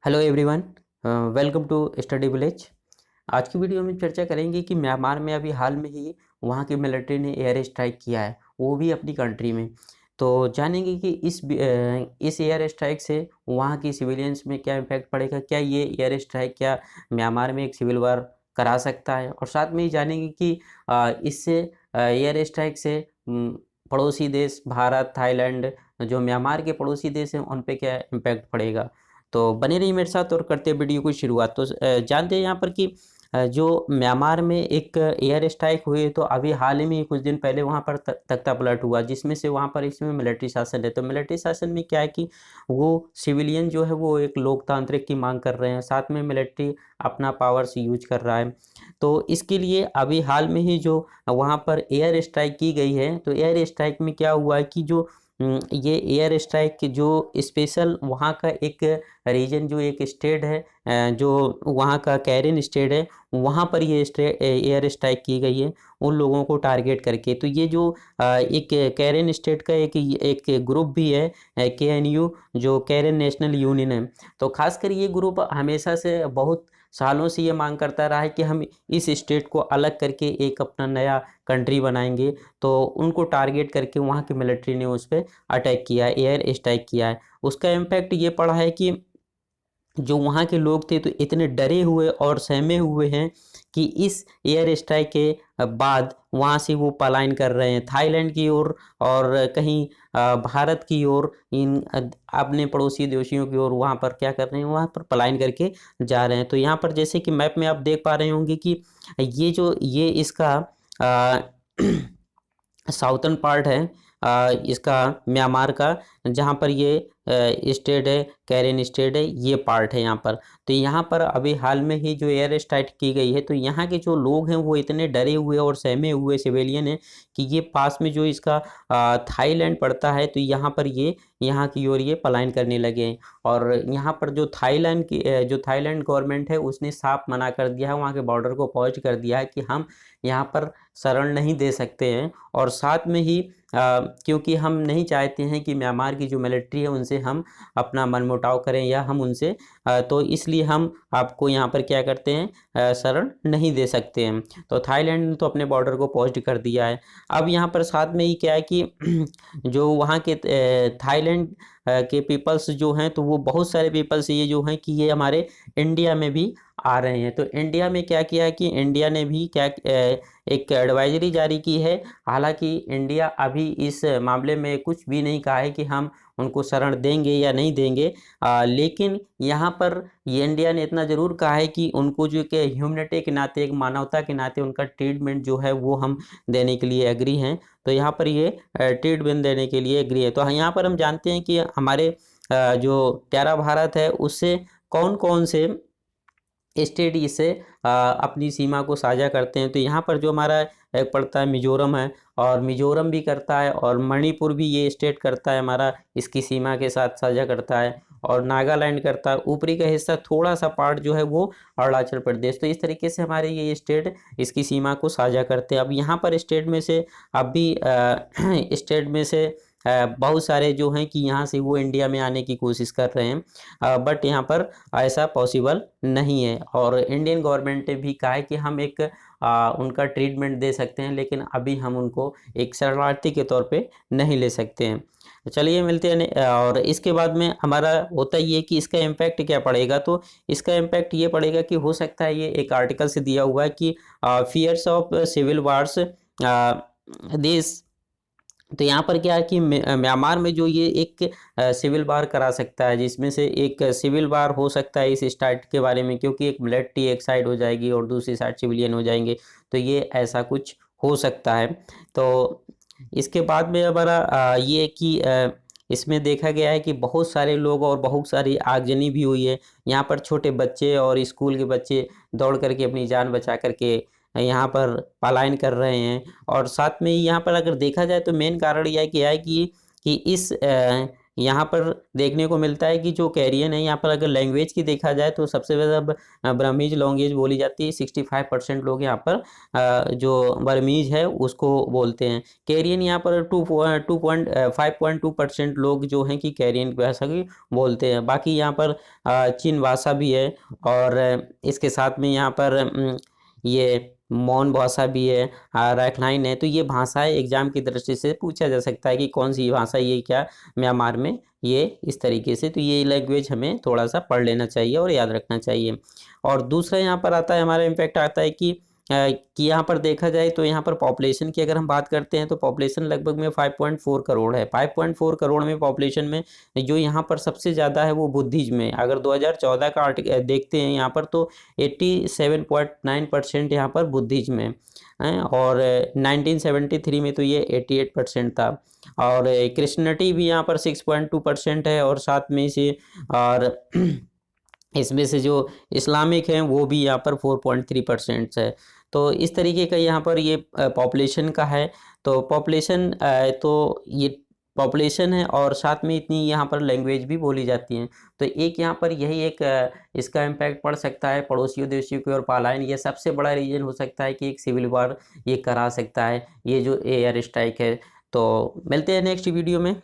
Hello everyone, welcome to study village. आज की video में चर्चा करेंगे कि म्यांमार में अभी हाल में ही वहाँ की मिलिट्री ने एयर स्ट्राइक किया है, वो भी अपनी कंट्री में। तो जानेंगे कि इस एयर स्ट्राइक से वहाँ की सिविलियंस में क्या इम्पैक्ट पड़ेगा, क्या ये एयर स्ट्राइक क्या म्यांमार में एक सिविल वार करा सकता है, और साथ में ही जानेंगे कि इससे एयर स्ट्राइक से पड़ोसी देश भारत, थाईलैंड, जो म्यांमार के पड़ोसी देश हैं उन पे क्या इम्पैक्ट पड़ेगा। तो बने रहिए मेरे साथ और करते हैं वीडियो की शुरुआत। तो जानते हैं यहाँ पर कि जो म्यांमार में एक एयर स्ट्राइक हुई, तो अभी हाल ही में कुछ दिन पहले वहाँ पर तख्ता पलट हुआ, जिसमें से वहाँ पर इसमें मिलिट्री शासन है। तो मिलिट्री शासन में क्या है कि वो सिविलियन जो है वो एक लोकतांत्रिक की मांग कर रहे हैं, साथ में मिलिट्री अपना पावर्स यूज कर रहा है। तो इसके लिए अभी हाल में ही जो वहाँ पर एयर स्ट्राइक की गई है, तो एयर स्ट्राइक में क्या हुआ है कि जो ये एयर स्ट्राइक जो स्पेशल वहाँ का एक रीजन, जो एक स्टेट है, जो वहाँ का कैरिन स्टेट है, वहाँ पर ये एयर स्ट्राइक की गई है उन लोगों को टारगेट करके। तो ये जो एक कैरिन स्टेट का एक ग्रुप भी है, KNU, जो कैरिन नेशनल यूनियन है। तो खासकर ये ग्रुप हमेशा से बहुत सालों से ये मांग करता रहा है कि हम इस स्टेट को अलग करके एक अपना नया कंट्री बनाएंगे। तो उनको टारगेट करके वहाँ की मिलिट्री ने उस पर अटैक किया है, एयर स्ट्राइक किया है। उसका इम्पैक्ट ये पड़ा है कि जो वहाँ के लोग थे तो इतने डरे हुए और सहमे हुए हैं कि इस एयर स्ट्राइक के बाद वहाँ से वो पलायन कर रहे हैं थाईलैंड की ओर, और कहीं भारत की ओर, इन अपने पड़ोसी देशों की ओर वहाँ पर क्या कर रहे हैं, वहाँ पर पलायन करके जा रहे हैं। तो यहाँ पर जैसे कि मैप में आप देख पा रहे होंगे कि ये इसका साउथर्न पार्ट है, इसका म्यांमार का, जहाँ पर ये स्टेट है, कैरिन स्टेट है, ये पार्ट है यहाँ पर। तो यहाँ पर अभी हाल में ही जो एयर स्ट्राइक की गई है, तो यहाँ के जो लोग हैं वो इतने डरे हुए और सहमे हुए सिविलियन हैं कि ये पास में जो इसका थाईलैंड पड़ता है, तो यहाँ पर ये यहाँ की ओर ये पलायन करने लगे हैं। और यहाँ पर जो थाईलैंड गवर्नमेंट है उसने साफ मना कर दिया है, वहाँ के बॉर्डर को पहुँच कर दिया है कि हम यहाँ पर शरण नहीं दे सकते हैं। और साथ में ही क्योंकि हम नहीं चाहते हैं कि म्यांमार की जो मिलिट्री है उनसे हम अपना मनमुटाव करें या हम उनसे तो इसलिए हम आपको यहाँ पर क्या करते हैं, शरण नहीं दे सकते हैं। तो थाईलैंड ने तो अपने बॉर्डर को पोस्ट कर दिया है। अब यहाँ पर साथ में ही क्या है कि जो वहाँ के थाईलैंड के पीपल्स जो हैं, तो वो बहुत सारे पीपल्स ये जो हैं कि ये हमारे इंडिया में भी आ रहे हैं। तो इंडिया में क्या किया है कि इंडिया ने भी क्या एक एडवाइजरी जारी की है। हालांकि इंडिया अभी इस मामले में कुछ भी नहीं कहा है कि हम उनको शरण देंगे या नहीं देंगे, लेकिन यहाँ पर ये इंडिया ने इतना ज़रूर कहा है कि उनको जो कि ह्यूमनिटी के नाते, एक मानवता के नाते उनका ट्रीटमेंट जो है वो हम देने के लिए एग्री हैं। तो यहाँ पर ये ट्रीटमेंट देने के लिए एग्री है। तो यहाँ पर हम जानते हैं कि हमारे जो प्यारा भारत है उससे कौन कौन से स्टेट इससे अपनी सीमा को साझा करते हैं। तो यहाँ पर जो हमारा एक पड़ता है मिजोरम है, और मिजोरम भी करता है, और मणिपुर भी ये स्टेट करता है हमारा, इसकी सीमा के साथ साझा करता है, और नागालैंड करता है। ऊपरी का हिस्सा थोड़ा सा पार्ट जो है वो अरुणाचल प्रदेश। तो इस तरीके से हमारे ये स्टेट इसकी सीमा को साझा करते हैं। अब यहाँ पर स्टेट में से अभी स्टेट में से बहुत सारे जो हैं कि यहाँ से वो इंडिया में आने की कोशिश कर रहे हैं, बट यहाँ पर ऐसा पॉसिबल नहीं है। और इंडियन गवर्नमेंट ने भी कहा है कि हम एक उनका ट्रीटमेंट दे सकते हैं, लेकिन अभी हम उनको एक शरणार्थी के तौर पे नहीं ले सकते हैं। तो चलिए मिलते हैं और इसके बाद में हमारा होता ही है कि इसका इम्पैक्ट क्या पड़ेगा। तो इसका इम्पैक्ट ये पड़ेगा कि हो सकता है, ये एक आर्टिकल से दिया हुआ है कि fears of civil wars this. तो यहाँ पर क्या है कि म्यांमार में जो ये एक सिविल वार करा सकता है, जिसमें से एक सिविल वार हो सकता है इस स्टार्ट के बारे में, क्योंकि एक मिलिट्री एक साइड हो जाएगी और दूसरी साइड सिविलियन हो जाएंगे। तो ये ऐसा कुछ हो सकता है। तो इसके बाद में हमारा ये कि इसमें देखा गया है कि बहुत सारे लोग और बहुत सारी आगजनी भी हुई है। यहाँ पर छोटे बच्चे और स्कूल के बच्चे दौड़ करके अपनी जान बचा करके यहाँ पर पलायन कर रहे हैं। और साथ में ही यहाँ पर अगर देखा जाए तो मेन कारण यह है कि इस यहाँ पर देखने को मिलता है कि जो कैरियन है, यहाँ पर अगर लैंग्वेज की देखा जाए तो सबसे ज़्यादा ब्रह्मीज लैंग्वेज बोली जाती है। 65% लोग यहाँ पर जो बर्मीज है उसको बोलते हैं। कैरियन यहाँ पर 5.2% लोग जो हैं कि कैरियन भाषा की बोलते हैं। बाकी यहाँ पर चीन भाषा भी है, और इसके साथ में यहाँ पर ये मौन भाषा भी है, रैखलाइन है। तो ये भाषाएं एग्जाम की दृष्टि से पूछा जा सकता है कि कौन सी भाषा ये क्या म्यांमार में ये इस तरीके से। तो ये लैंग्वेज हमें थोड़ा सा पढ़ लेना चाहिए और याद रखना चाहिए। और दूसरा यहाँ पर आता है, हमारा इम्पैक्ट आता है कि यहाँ पर देखा जाए तो यहाँ पर पॉपुलेशन की अगर हम बात करते हैं तो पॉपुलेशन लगभग में 5.4 करोड़ है। 5.4 करोड़ में पॉपुलेशन में जो यहाँ पर सबसे ज़्यादा है वो बुद्धिज्म में। अगर 2014 का आर्टिकल देखते हैं यहाँ पर तो 87.9% यहाँ पर बुद्धिज्म है, और 1973 में तो ये 88% था। और क्रिश्चियनिटी भी यहाँ पर 6.2% है, और साथ में से और इसमें से जो इस्लामिक हैं वो भी यहाँ पर 4.3% है। तो इस तरीके का यहाँ पर ये पॉपुलेशन का है। तो पॉपुलेशन तो ये पॉपुलेशन है, और साथ में इतनी यहाँ पर लैंग्वेज भी बोली जाती हैं। तो एक यहाँ पर यही एक इसका इम्पैक्ट पड़ सकता है पड़ोसियों देशों की ओर पलायन। ये सबसे बड़ा रीजन हो सकता है कि एक सिविल वार ये करा सकता है, ये जो एयर स्ट्राइक है। तो मिलते हैं नेक्स्ट वीडियो में।